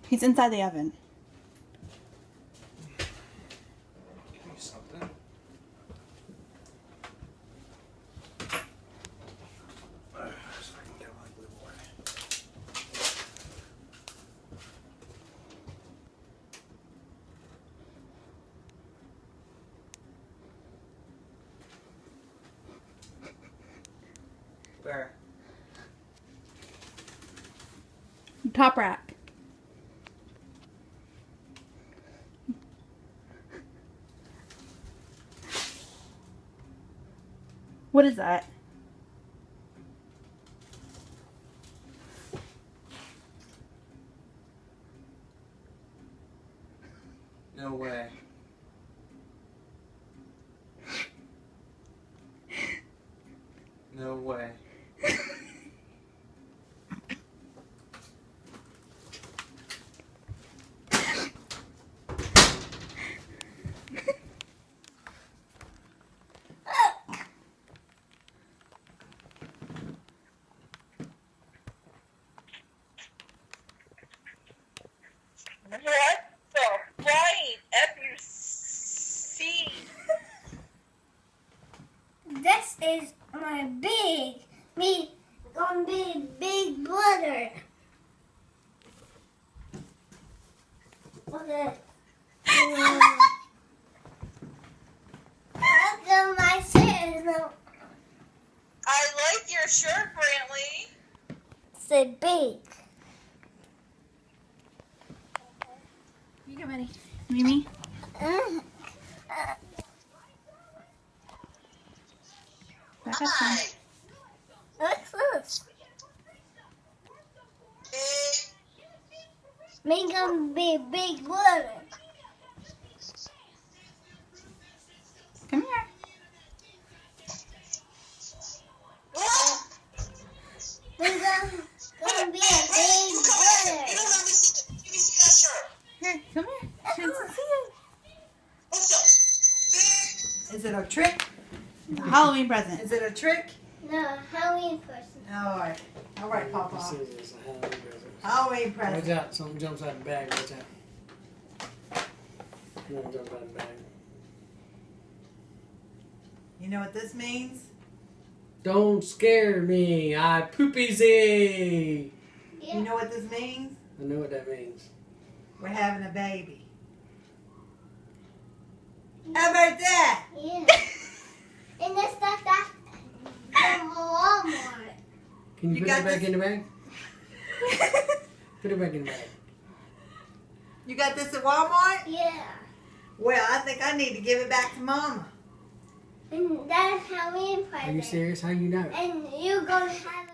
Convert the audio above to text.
He's inside the oven. Give me something. So I can get my blue boy. Where? Top rack. What is that? No way. No way. What the flying FUC? This is my gonna be big brother. Okay. Look at my shirt. I like your shirt, Brantley. Say big. You get ready. Mimi? Back up some. What's this? Big. Me gonna be big brother. Come here. Me gonna be a big You brother. don't let me see. Let me see that shirt. Here, come here. Chance to see it. What's up? Big. Is it a trick? It's a Halloween present. Is it a trick? No, Halloween person. All right. All right, This Papa. is a Halloween present. Halloween Watch present. out, something jumps out of the bag. Watch out. Something jumps out of the bag. You know what this means? Don't scare me. I poopy-zee. You know what this means? I know what that means. We're having a baby. How about that? Yeah. And that's not that from Walmart. Can you, You put got that back this- in the bag? Put it back in the bag. You got this at Walmart? Yeah. Well, I think I need to give it back to Mama. And that's Halloween Are you present. serious? How you know? And you're gonna have